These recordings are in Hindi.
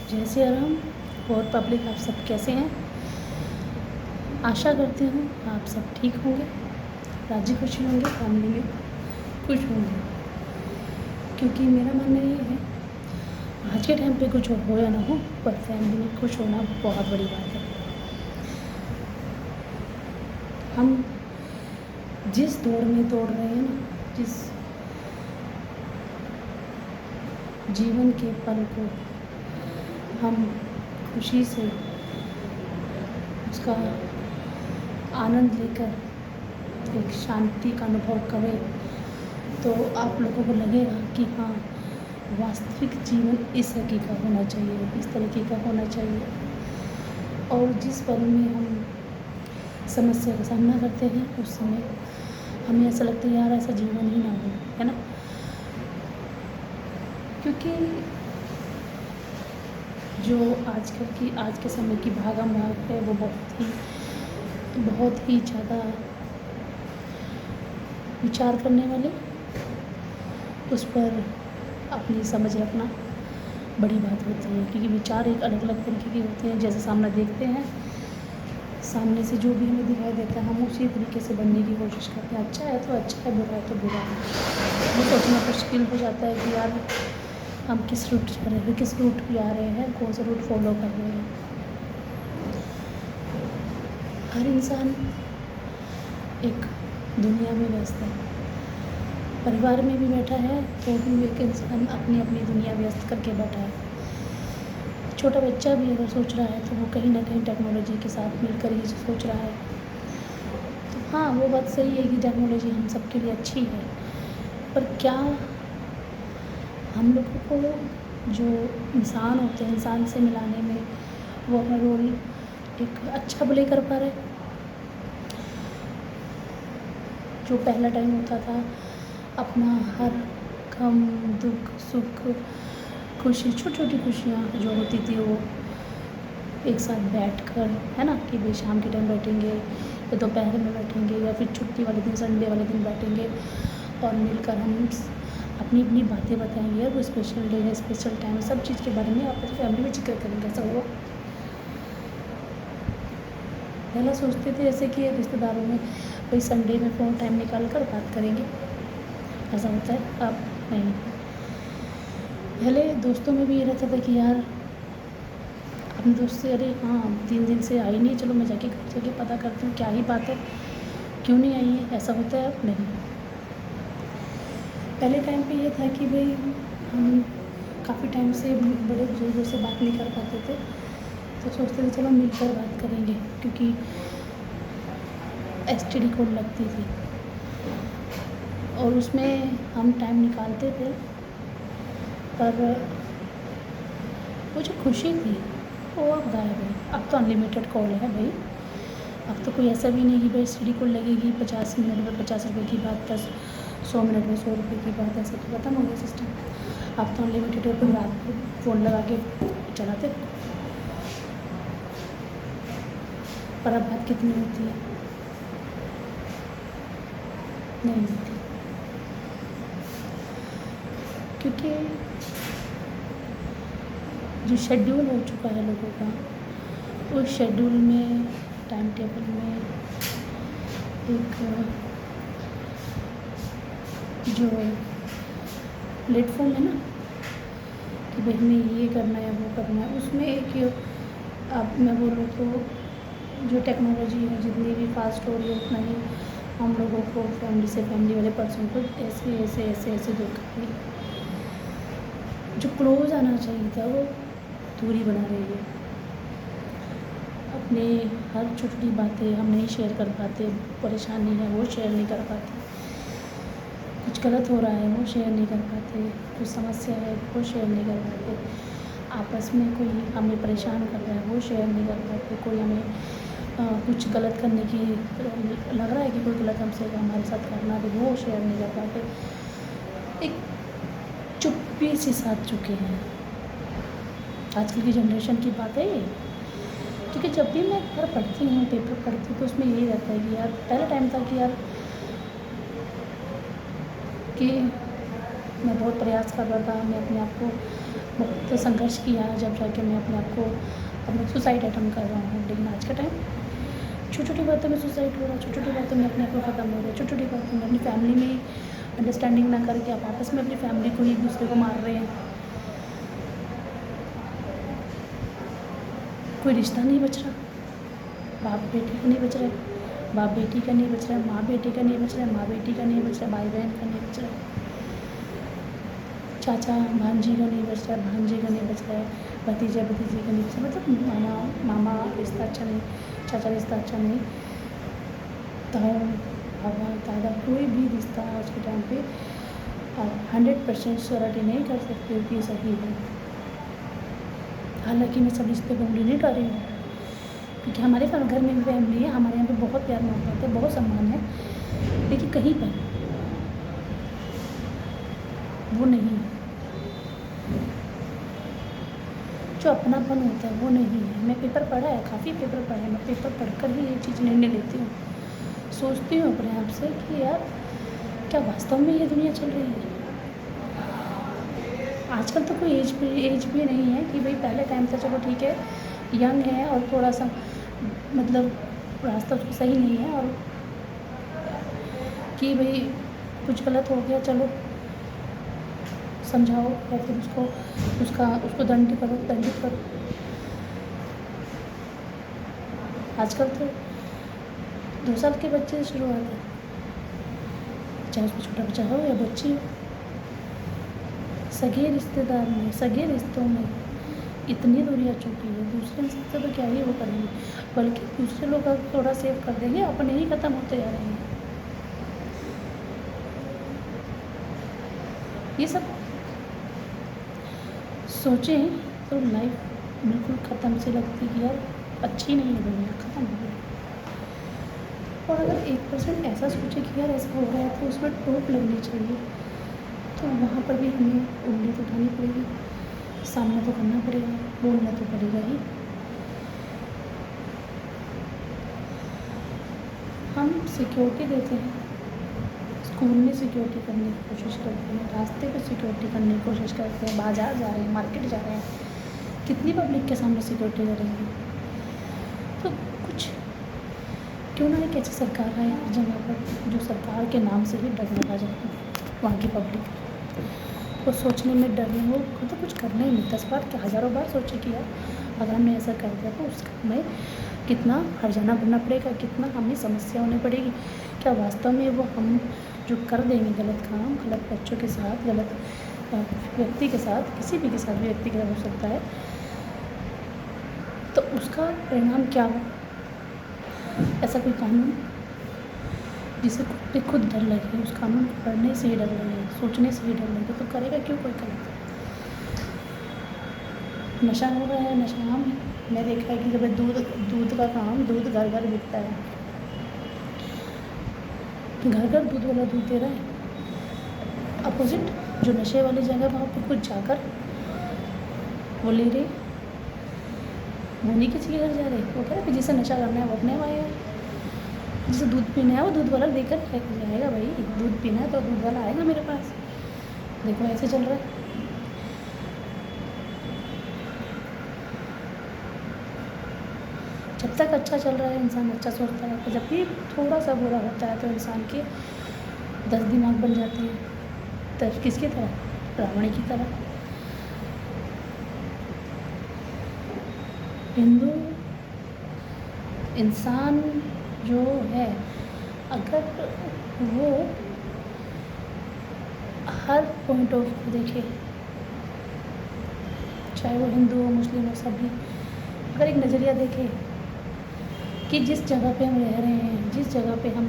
जय सिया राम। और पब्लिक, आप सब कैसे हैं? आशा करती हूँ आप सब ठीक होंगे, राजी खुशी होंगे, फैमिली में खुश होंगे। क्योंकि मेरा मानना ये है, आज के टाइम पे कुछ हो या ना हो, पर फैमिली में खुश होना बहुत बड़ी बात है। हम जिस दौड़ में दौड़ रहे हैं ना, जिस जीवन के पल को हम खुशी से उसका आनंद लेकर एक शांति का अनुभव करें, तो आप लोगों को लगेगा कि हाँ, वास्तविक जीवन इस तरह का होना चाहिए, इस तरीके का होना चाहिए। और जिस पल में हम समस्या का सामना करते हैं, उस समय हमें ऐसा लगता है यार ऐसा जीवन ही ना हो, है ना। क्योंकि जो आज के समय की भागम भाग है, वो बहुत ही ज़्यादा विचार करने वाले, उस पर अपनी समझ रखना बड़ी बात होती है। क्योंकि विचार एक अलग अलग तरीके के होते हैं। जैसे सामने देखते हैं, सामने से जो भी हमें दिखाई देता है, हम उसी तरीके से बनने की कोशिश करते हैं। अच्छा है तो अच्छा है, बुरा है तो बुरा है। वो सोचना मुश्किल हो जाता है कि यार हम किस रूट जा रहे हैं, किस रूट पे आ रहे हैं, कौन सा रूट फॉलो कर रहे हैं। हर इंसान एक दुनिया में व्यस्त है, परिवार में भी बैठा है तो भी एक इंसान अपनी अपनी दुनिया व्यस्त करके बैठा है। छोटा बच्चा भी अगर सोच रहा है तो वो कहीं ना कहीं टेक्नोलॉजी के साथ मिलकर ही सोच रहा है। तो हाँ, वो बात सही है कि टेक्नोलॉजी हम सबके लिए अच्छी है, पर क्या हम लोगों को जो इंसान होते हैं, इंसान से मिलाने में वो अपना रोल एक अच्छा प्ले कर पा रहे हैं? जो पहला टाइम होता था, अपना हर गम, दुख, सुख, खुशी, छोटी छोटी खुशियाँ जो होती थी वो एक साथ बैठकर, है ना, कि भाई शाम के टाइम बैठेंगे या दोपहर में बैठेंगे या फिर छुट्टी वाले दिन, संडे वाले दिन बैठेंगे और मिलकर हम अपनी अपनी बातें बताएंगे। वो स्पेशल डे है, स्पेशल टाइम, सब चीज़ के बारे में आपस फैमिली में जिक्र करेंगे। ऐसा हुआ पहला सोचते थे ऐसे कि रिश्तेदारों में भाई संडे में फ़ोन टाइम निकाल कर बात करेंगे, ऐसा होता है। अब नहीं। पहले दोस्तों में भी ये रहता था कि यार अपने दोस्त से, अरे हाँ 3 दिन से आई नहीं, चलो मैं जाके घर जाके पता करती हूँ क्या ही बात है, क्यों नहीं आई है, ऐसा होता है। अब नहीं। पहले टाइम पे ये था कि भाई हम काफ़ी टाइम से बड़े बुजुर्गों से बात नहीं कर पाते थे, तो सोचते थे चलो मिलकर बात करेंगे, क्योंकि एसटीडी कोड लगती थी और उसमें हम टाइम निकालते थे। पर वो जो खुशी थी वो अब गायब है। अब तो अनलिमिटेड कॉल है भाई। अब तो कोई ऐसा भी नहीं कि भाई एसटीडी कोड लगेगी 50 मिनट में 50 रुपये की बात, 100 मिनट में 100 रुपये की बात, ऐसा तो खत्म हो गया सिस्टम। अब तो अनलिमिटेड है, कोई रात को फ़ोन लगा के चलाते। पर अब बात कितनी होती है? नहीं होती, क्योंकि जो शेड्यूल हो चुका है लोगों का, उस शेड्यूल में, टाइम टेबल में एक जो प्लेटफॉर्म है ना कि भाई हमें ये करना है, वो करना है, उसमें एक, अब मैं बोलूँ तो जो टेक्नोलॉजी है जितनी भी फास्ट हो रही है, उतना ही हम लोगों को फैमिली वाले पर्सन को ऐसे धोखा, जो क्लोज आना चाहिए था वो दूरी बना रही है। अपने हर छोटी बातें हम नहीं शेयर कर पाते, परेशानी है वो शेयर नहीं कर पाते, कुछ गलत हो रहा है वो शेयर नहीं कर पाते, कुछ समस्या है वो शेयर नहीं कर पाते, आपस में कोई हमें परेशान कर रहा है वो शेयर नहीं कर पाते, कोई हमें कुछ गलत करने की लग रहा है कि कोई गलत हमसे हमारे साथ करना है, वो शेयर नहीं कर पाते। एक चुप्पी से साथ चुके हैं। आजकल की जनरेशन की बात है ये। क्योंकि जब भी मैं घर पढ़ती हूँ, पेपर पढ़ती हूँ, तो उसमें यही रहता है कि यार पहला टाइम था कि यार कि मैं बहुत प्रयास कर रहा था, मैं अपने आप को बहुत संघर्ष किया जब जाके मैं अपने आप को अपना सुसाइड अटेम्प्ट कर रहा हूँ। लेकिन आज का टाइम छोटी छोटी बातों में सुसाइड हो रहा है, छोटी छोटी बातों में अपने आप को ख़त्म हो रहा है, छोटी छोटी बातों में अपनी फैमिली में अंडरस्टैंडिंग ना करके आप आपस में अपनी फैमिली को एक दूसरे को मार रहे हैं। कोई रिश्ता नहीं बच रहा, बाप बेटी का नहीं बच रहा है, बाप बेटी का नहीं बच रहा है, माँ बेटी का नहीं बच रहा है, माँ बेटी का नहीं बच रहा है, भाई बहन का नहीं बच रहा है, चाचा भांजी का नहीं बच रहा है, भांजे का नहीं बच रहा है, भतीजा भतीजी का नहीं बच रहा, मतलब मामा रिश्ता अच्छा नहीं, चाचा रिश्ता अच्छा नहीं, ताऊ बाबा दादा कोई भी रिश्ता आज के टाइम पे आप 100% श्योरिटी नहीं कर सकते हो कि ये सही है। हालांकि मैं सब रिश्ते को उंगली नहीं डाल रही हूँ, क्योंकि हमारे घर में भी फैमिली है, हमारे यहाँ पे बहुत प्यार मोहब्बत है, बहुत सम्मान है, लेकिन कहीं पर वो नहीं है, जो अपनापन होता है वो नहीं है। मैं पेपर पढ़ा है, काफ़ी पेपर पढ़ा है, मैं पेपर पढ़कर ही ये चीज़ निर्णय लेती हूँ, सोचती हूँ अपने आप से कि यार क्या वास्तव में ये दुनिया चल रही है। आजकल तो कोई एज भी नहीं है कि भाई पहले टाइम था चलो ठीक है यंग है और थोड़ा सा मतलब रास्ता उसको सही नहीं है और कि भाई कुछ गलत हो गया चलो समझाओ या फिर उसको दंडित करो। आजकल तो 2 साल के बच्चे से शुरुआत है, चाहे उसमें छोटा बच्चा हो या बच्ची हो। सगे रिश्तेदार में, सगे रिश्तों में इतनी दूरी आ चुकी है, दूसरे इंसान से तो क्या ही वो करेंगे, बल्कि दूसरे लोग अगर थोड़ा सेव कर देंगे, अपने ही ख़त्म होते जा रहे हैं। ये सब सोचें तो लाइफ बिल्कुल ख़त्म सी लगती है कि यार अच्छी नहीं है दुनिया, ख़त्म हो गई। और अगर 1% ऐसा सोचे कि यार ऐसा हो रहा है तो उसमें टोक लगनी चाहिए, तो वहाँ पर भी हमें उंगली तो उठानी पड़ेगी, सामना तो करना पड़ेगा, बोलना तो पड़ेगा ही। हम सिक्योरिटी देते हैं, स्कूल में सिक्योरिटी करने की कोशिश करते हैं, रास्ते पे सिक्योरिटी करने की कोशिश करते हैं, बाज़ार जा रहे हैं, मार्केट जा रहे हैं, कितनी पब्लिक के सामने सिक्योरिटी करेंगे। तो कुछ क्यों ना एक ऐसी सरकार आए हर जगह पर जो सरकार के नाम से ही डर लगा जाए वहाँ की पब्लिक को, सोचने में डर नहीं हो तो कुछ करना ही नहीं, 10 बार क्या 1000 बार सोचे कि यार अगर हमने ऐसा कर दिया तो उसका हमें कितना हर्जाना भरना पड़ेगा, कितना हमें समस्या होनी पड़ेगी, क्या वास्तव में वो हम जो कर देंगे गलत काम, गलत बच्चों के साथ, गलत व्यक्ति के साथ, किसी भी के साथ भी व्यक्ति के साथ हो सकता है, तो उसका परिणाम क्या हो। ऐसा कोई कानून जिसे खुद डर लगे, उस कानून को पढ़ने से ही डर लगे, सोचने से ही डर लगे, तो करेगा क्यों कोई गलत। नशा हो रहा है, नशा आम है। मैं देखा है कि जब दूध का काम, दूध घर घर बिकता है, घर घर दूध वाला दूध दे रहा है, अपोजिट जो नशे वाली जगह वहाँ पर खुद जाकर वो ले रहे, वो नहीं किसी के घर जा रहे, वो कह रहे जिसे नशा करना है वो अपने आएगा, जिसे दूध पीना है वो दूध वाला लेकर जाएगा। भाई दूध पीना है तो दूध वाला आएगा मेरे पास। देखो ऐसे चल रहा है। जब तक अच्छा चल रहा है इंसान अच्छा सोचता है, जब भी थोड़ा सा बुरा होता है तो इंसान के 10 दिमाग बन जाते हैं। तो किसकी तरह? रावण की तरह। हिंदू इंसान जो है, अगर वो हर पॉइंट ऑफ व्यू देखे, चाहे वो हिंदू हो मुस्लिम हो सभी, अगर एक नज़रिया देखे कि जिस जगह पे हम रह रहे हैं, जिस जगह पे हम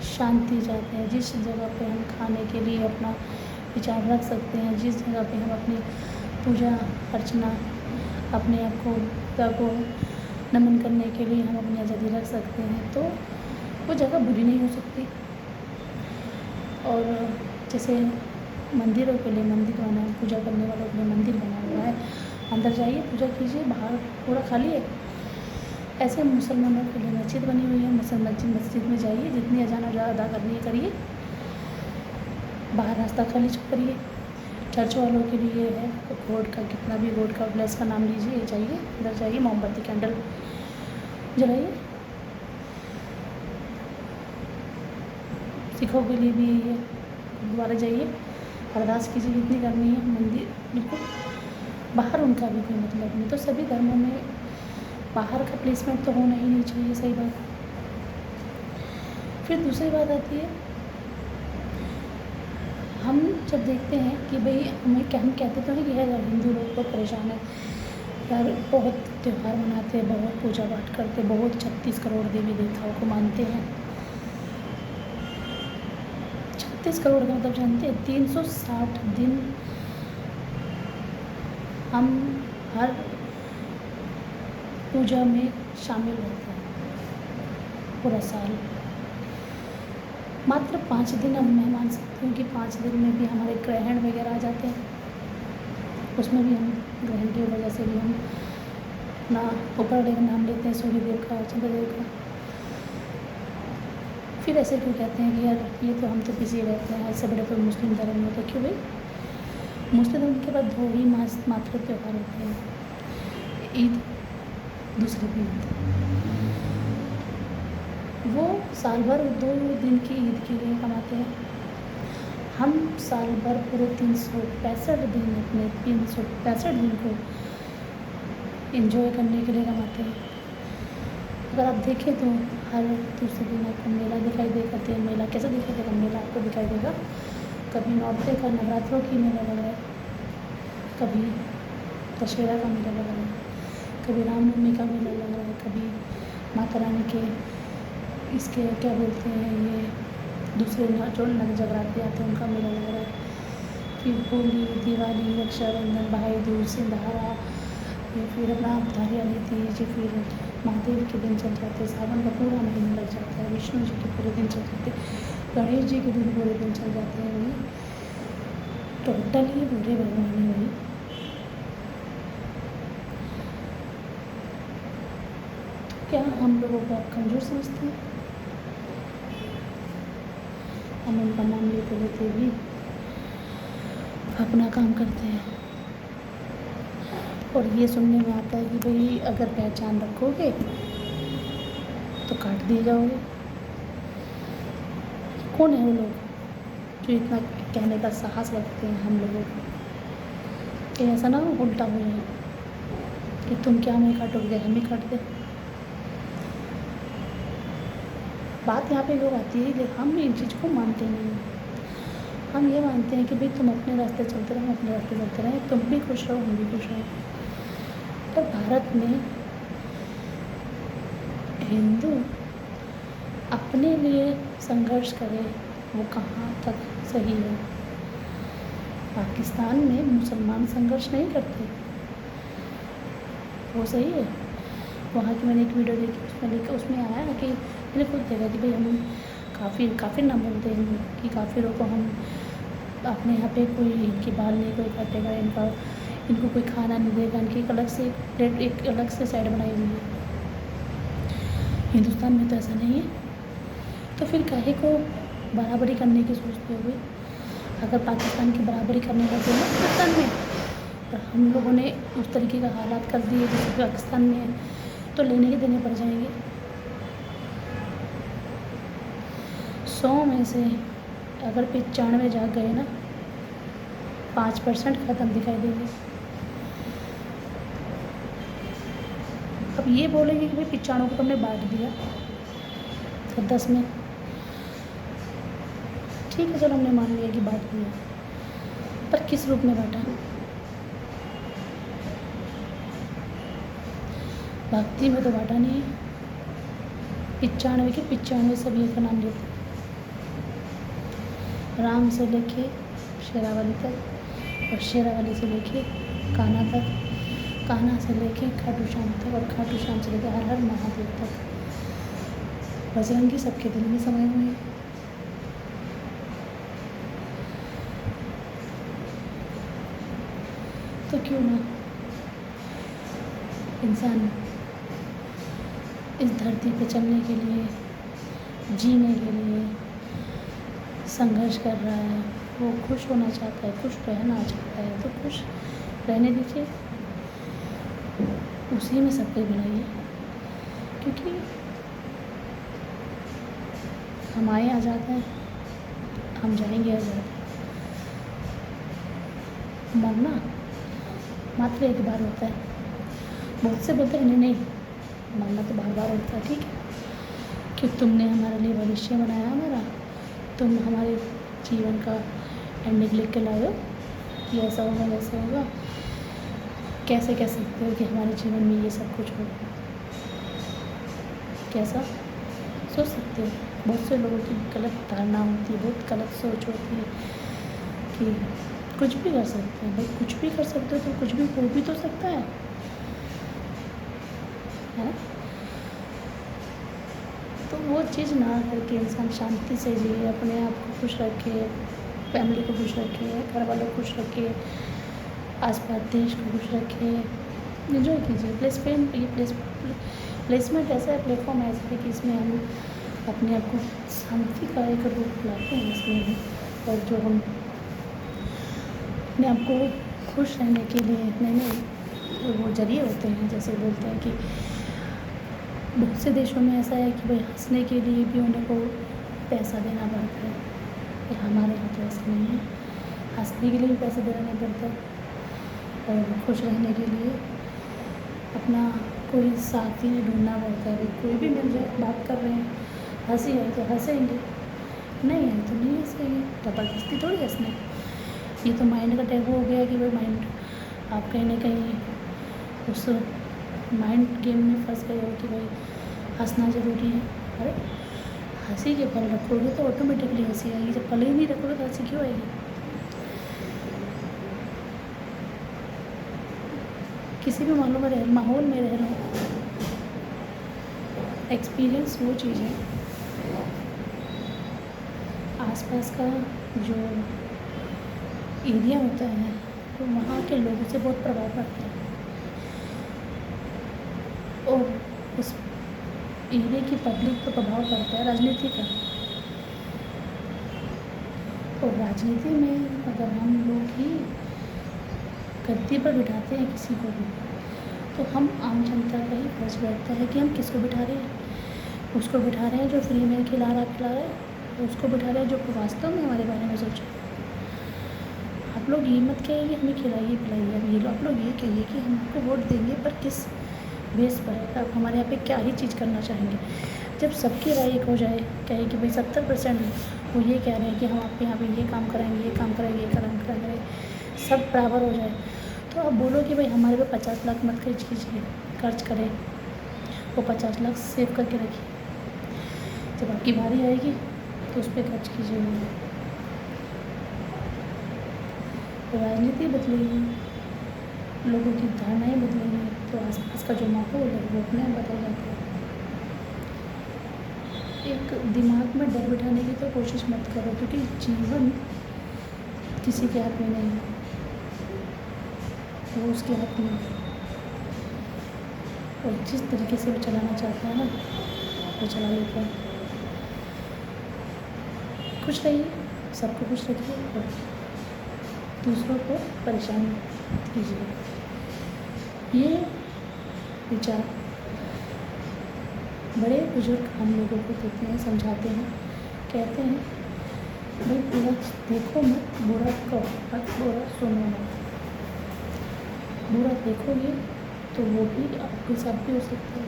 शांति चाहते हैं, जिस जगह पे हम खाने के लिए अपना विचार रख सकते हैं, जिस जगह पे हम अपनी पूजा अर्चना, अपने आप को नमन करने के लिए हम अपनी आज़ादी रख सकते हैं, तो वो जगह बुरी नहीं हो सकती। और जैसे मंदिरों के लिए मंदिर बना है, पूजा करने वालों के लिए मंदिर बना हुआ है, अंदर जाइए पूजा कीजिए, बाहर पूरा खाली है। ऐसे मुसलमानों के लिए मस्जिद बनी हुई है, मस्जिद में जाइए, जितनी अजान अदा करनी है करिए, बाहर रास्ता खाली करिए, चर्च वालों के लिए है, गॉड का कितना भी गॉड का ब्लेस का नाम लीजिए, जाइए इधर जाइए, मोमबत्ती कैंडल जलाइए। सिखों के लिए भी यही है, गुरुद्वारा जाइए, अरदास कीजिए जितनी करनी है, मंदिर बिल्कुल बाहर उनका भी कोई मतलब नहीं। तो सभी धर्मों में बाहर का प्लेसमेंट तो होना ही नहीं चाहिए, सही बात। फिर दूसरी बात आती है, हम जब देखते हैं कि भाई हम कहते तो हैं कि यार हिंदू लोग बहुत परेशान है यार, बहुत त्यौहार मनाते हैं, बहुत पूजा पाठ करते हैं, बहुत 36 करोड़ देवी देवताओं को मानते हैं। 36 करोड़ का मतलब जानते हैं, 360 दिन हम हर पूजा में शामिल रहते हैं पूरा साल। मात्र 5 दिन अब मैं मान सकती हूँ कि 5 दिन में भी हमारे ग्रहण वगैरह आ जाते हैं, उसमें भी हम ग्रहण की वजह से भी हम अपना ऊपर का नाम लेते हैं, सूर्यदेव का, चंद्रदेव का। फिर ऐसे क्यों कहते हैं कि यार ये तो हम तो बिजी रहते हैं, ऐसे बड़े तो मुस्लिम धर्म में, तो क्यों भाई? मुस्लिम धर्म के बाद 2 ही मात्र त्यौहार होते हैं, ईद, दूसरे भी ईद। वो साल भर 2 दिन की ईद के लिए कमाते हैं, हम साल भर पूरे 365 दिन, अपने 365 दिन को एंजॉय करने के लिए कमाते हैं। अगर आप देखें तो हर दूसरे दिन आपको मेला दिखाई देगा। तो मेला कैसे दिखाई देगा? मेला आपको दिखाई देगा, कभी नौरात्रि का, नवरात्रों की मेला लग रहा है, कभी दशहरा का मेला लग रहा है, कभी रामनवमी का मेला लग रहा है, कभी माता रानी के इसके क्या बोलते हैं, ये दूसरे जो नग जगराते आते हैं उनका मेला लग रहा है। फिर होली, दिवाली, रक्षाबंधन, भाई दूज, सिंदहारा, फिर अपना धारियाली तीज, फिर महादेव के दिन चल जाते, सावन का पूरा महीना लग जाता है, विष्णु जी के पूरे दिन चल जाते, गणेश जी के दिन पूरे दिन चल जाते हैं। वही टोटली पूरे भगवान है वही। तो क्या हम लोगों को आप कमज़ोर समझते हैं? हम उनका नाम लेते लेते भी अपना काम करते हैं, और ये सुनने में आता है कि भाई अगर पहचान रखोगे तो काट दिए जाओगे। कौन है वो लोग जो इतना कहने का साहस रखते हैं हम लोगों को? कि ऐसा ना हो उल्टा हो जाए कि तुम क्या हमें काटोगे, हम ही काट दे। बात यहाँ पे लोग आती है कि हम इन चीज़ को मानते नहीं हैं। हम ये मानते हैं कि भाई तुम अपने रास्ते चलते रहो, अपने रास्ते चलते रहें, तुम भी खुश रहो, हम भी खुश रहो। तो भारत में हिंदू अपने लिए संघर्ष करे वो कहाँ तक सही है? पाकिस्तान में मुसलमान संघर्ष नहीं करते, वो सही है? वहाँ की मैंने एक वीडियो देखी, उसमें आया कि मैंने खुद देखा कि भाई हम काफ़ी ना बोलते हैं कि काफ़िरों को हम अपने यहाँ पे कोई इनकी बाल नहीं कोई काटेगा, इनको कोई खाना नहीं देगा, इनकी एक अलग से प्लेट, एक अलग से साइड बनाई हुई है। हिंदुस्तान में तो ऐसा नहीं है, तो फिर काहे को बराबरी करने की सोचते हो? अगर पाकिस्तान की बराबरी करने लगे ना पाकिस्तान में, और हम लोगों ने उस तरीके का हालात कर दिए जैसे पाकिस्तान में, तो लेने के देने पड़ जाएंगे। 100 में से अगर 95 जाग गए ना, 5% ख़त्म दिखाई देंगे। अब ये बोलेंगे कि भाई 95 को तुमने बांट दिया तो 10 में, ठीक है चलो हमने मान लिया कि बांट दिया, पर किस रूप में बांटा? भक्ति में तो बांटा नहीं है। 95 के 95 सभी का नाम लेते, राम से लेके शेरावाली तक, और शेरावाली से लेके कान्हा तक, कान्हा से लेके खाटू श्याम तक, और खाटू श्याम से लेके हर हर महादेव तक। बजरंगी सबके दिल में समाये हुए हैं। तो क्यों ना इंसान इस धरती पे चलने के लिए, जीने के लिए संघर्ष कर रहा है, वो खुश होना चाहता है, खुश रहना चाहता है तो खुश रहने दीजिए, उसी में सब कुछ बनाइए। क्योंकि हम आए आज़ाद हैं, हम जाएंगे आज़ाद। मरना मात्र एक बार होता है। बहुत से बोलते हैं नहीं नहीं, मरना तो बार बार होता है। ठीक है, कि तुमने हमारे लिए भविष्य बनाया हमारा, तुम हमारे जीवन का एंडिंग लिख के लाए हो कि ऐसा होगा वैसा होगा। कैसे कह सकते हो कि हमारे जीवन में ये सब कुछ होगा? कैसा सोच सकते हो? बहुत से लोगों की गलत धारणा होती है, बहुत गलत सोच होती है कि कुछ भी कर सकते हैं। भाई कुछ भी कर सकते हो तो कुछ भी हो भी तो सकता है ना? तो वो चीज़ ना करके इंसान शांति से जिए, अपने आप को खुश रखे, फैमिली को खुश रखे, घर वालों को खुश रखे, आसपास देश को खुश रखे, एंजॉय कीजिए। प्लेसमेंट ऐसा है, प्लेटफॉर्म ऐसा है कि इसमें हम अपने आप को शांति का एक रूप लाते हैं इसमें ही। और जो हम अपने आप को खुश रहने के लिए नए वो जरिए होते हैं, जैसे बोलते हैं कि बहुत से देशों में ऐसा है कि भाई हंसने के लिए भी उन्हें को पैसा देना पड़ता है। हमारे यहाँ तो ऐसा नहीं है, हंसने के लिए भी पैसा देना पड़ता है। और खुश रहने के लिए अपना कोई साथी नहीं ढूंढना पड़ता है। कोई भी मिल जाए, बात कर रहे हैं, हंसी है तो हंसेंगे, नहीं है तो नहीं हंसेंगे। ज़बरदस्ती थोड़ी हंसना है। ये तो माइंड का टैबू हो गया कि भाई माइंड आप कहीं ना कहीं उस माइंड गेम में फंस गए हो कि भाई हंसना ज़रूरी है। अरे हंसी के पल रखोगे तो ऑटोमेटिकली हंसी आएगी, जब पल ही नहीं रखोगे तो हंसी क्यों आएगी? किसी भी माहौल में रह लो, एक्सपीरियंस वो चीज़ है, आसपास का जो एरिया होता है तो वहाँ के लोगों से बहुत प्रभाव पड़ता है। और उस एरिया की पब्लिक पर प्रभाव पड़ता है राजनीति का। और राजनीति में अगर हम लोग ही गद्दी पर बिठाते हैं किसी को भी, तो हम आम जनता का ही फर्ज बैठता है कि हम किसको बिठा रहे हैं। उसको बिठा रहे हैं जो फ्री में खिला रहा है, उसको बिठा रहे हैं जो वास्तव में हमारे बारे में सोचे। आप लोग ये मत कहिए कि हमें खिलाइए पिलाइए, अब ये आप लोग ये कहिए कि हम आपको वोट देंगे पर किस बेस पर, आप हमारे यहाँ पे क्या ही चीज़ करना चाहेंगे। जब सबकी राय एक हो जाए, कहे कि भाई 70% वो ये कह रहे हैं कि हम आपके यहाँ पे ये काम कराएंगे, ये काम कराएंगे, ये काम कराएंगे, सब बराबर हो जाए, तो आप बोलो कि भाई हमारे पे 50 लाख मत खर्च कीजिए, खर्च करें, वो 50 लाख सेव करके रखिए, जब आपकी बारी आएगी तो उस पर खर्च कीजिए। तो राजनीति बदलेगी, लोगों की धारणाएँ बदलेंगी, तो आसपास का जो माहौल है वो अपने आप बदल जाता है। एक दिमाग में डर बिठाने की तो कोशिश मत करो, क्योंकि जीवन किसी के हाथ में नहीं है, वो उसके हाथ में है। और जिस तरीके से वो चलाना चाहता है ना, वो चला लेता है। खुश रहिए, सबको खुश रखिए और दूसरों को परेशान कीजिए। ये विचार बड़े बुजुर्ग हम लोगों को देते हैं, समझाते हैं, कहते हैं भाई बुरा देखो मत, बुरा कहो मत, बुरा सुनो मत। बुरा देखोगे तो वो भी आपके साथ भी हो सकता है,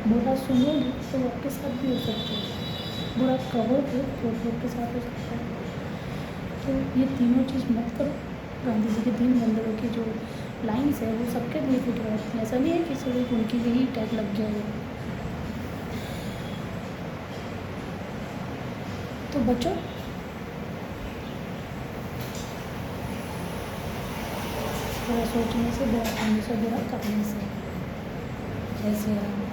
बुरा सुनोगे तो वो आपके साथ भी हो सकता है, बुरा कहोगे तो वो आपके साथ हो सकता है। तो ये तीनों चीज़ मत करो। गांधी जी के 3 बंदरों की जो लाइन्स है वो सबके लिए फिट रहती है। ऐसा नहीं है कि सिर्फ उनकी यही टैग लग गया है। तो बच्चों, थोड़ा सोचने से, बुरा करने से, बुरा करने से। जय श्री राम।